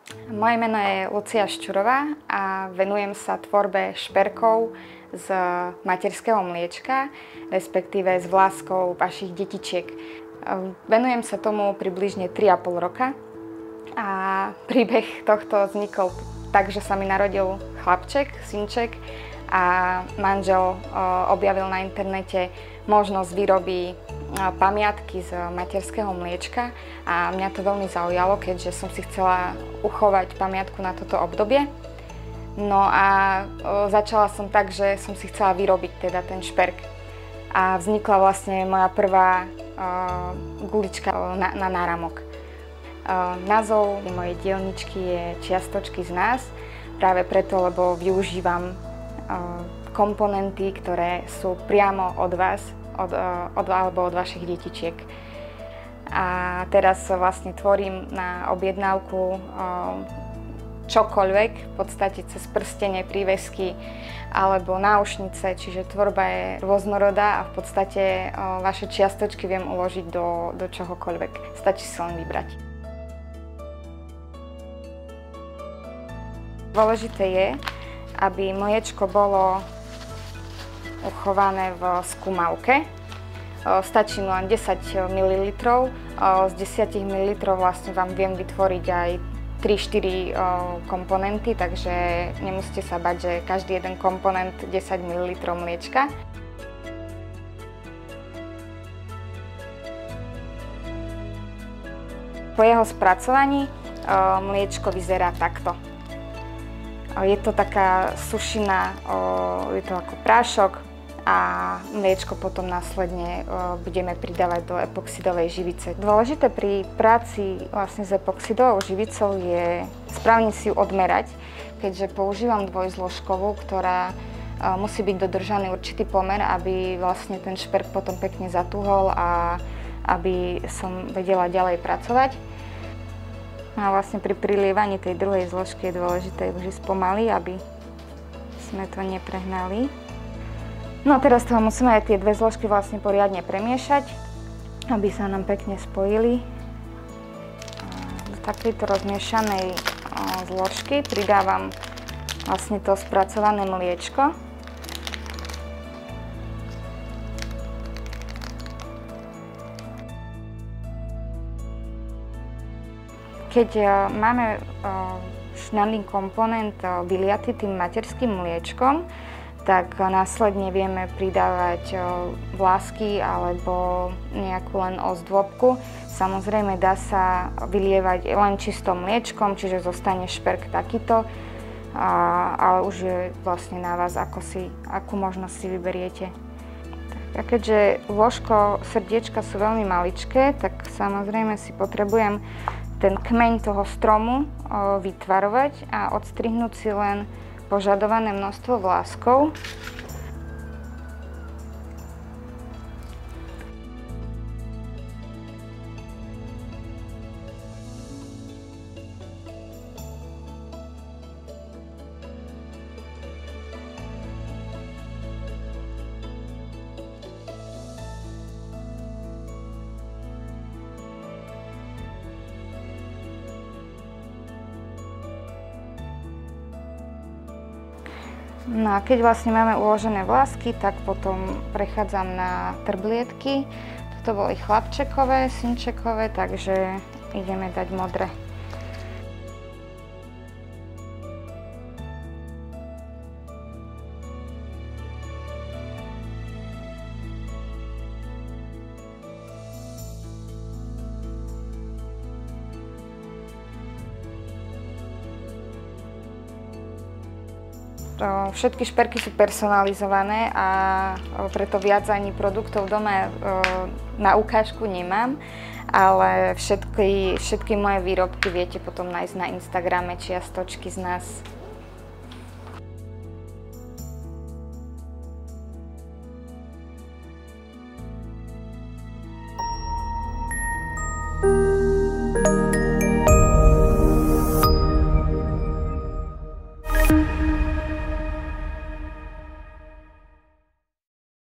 Moje meno je Lucia Ščurová a venujem sa tvorbe šperkov z materského mliečka, respektíve z vláskov vašich detičiek. Venujem sa tomu približne 3,5 roka a príbeh tohto vznikol tak, že sa mi narodil chlapček, synček a manžel objavil na internete možnosť výroby pamiatky z materského mliečka a mňa to veľmi zaujalo, keďže som si chcela uchovať pamiatku na toto obdobie. No a začala som tak, že som si chcela vyrobiť teda ten šperk. A vznikla vlastne moja prvá gulička na náramok. Názov mojej dielničky je Čiastočky z nás, práve preto, lebo využívam komponenty, ktoré sú priamo od vás, alebo od vašich detičiek. A teraz vlastne tvorím na objednávku čokoľvek, v podstate cez prstene, prívesky alebo náušnice, čiže tvorba je rôznorodá a v podstate vaše čiastočky viem uložiť do čohokoľvek. Stačí si len vybrať. Dôležité je, aby mliečko bolo uchované v skúmavke. Stačí mi len 10 ml. Z 10 ml vlastne vám viem vytvoriť aj 3-4 komponenty, takže nemusíte sa bať, že každý jeden komponent 10 ml mliečka. Po jeho spracovaní mliečko vyzerá takto. Je to taká sušina, je to ako prášok a mliečko potom následne budeme pridávať do epoxidovej živice. Dôležité pri práci vlastne s epoxidovou živicou je správne si ju odmerať, keďže používam dvojzložkovú, ktorá musí byť dodržaný určitý pomer, aby vlastne ten šperk potom pekne zatuhol a aby som vedela ďalej pracovať. A vlastne pri prilievaní tej druhej zložky je dôležité už ísť pomaly, aby sme to neprehnali. No a teraz toho musíme aj tie dve zložky vlastne poriadne premiešať, aby sa nám pekne spojili. Do takejto rozmiešanej zložky pridávam vlastne to spracované mliečko. Keď máme šňavný komponent vyliaty tým materským mliečkom, tak následne vieme pridávať vlásky alebo nejakú len ozdôbku. Samozrejme dá sa vylievať len čistom mliečkom, čiže zostane šperk takýto, ale už je vlastne na vás, akú možnosť si vyberiete. A keďže lôžko, srdiečka sú veľmi maličké, tak samozrejme si potrebujem ten kmeň toho stromu vytvarovať a odstrihnúť si len požadované množstvo vláskov. No a keď vlastne máme uložené vlásky, tak potom prechádzam na trblietky. Toto boli chlapčekové, synčekové, takže ideme dať modré. Všetky šperky sú personalizované a preto viac ani produktov doma na ukážku nemám, ale všetky moje výrobky viete potom nájsť na Instagrame Čiastočky z nás.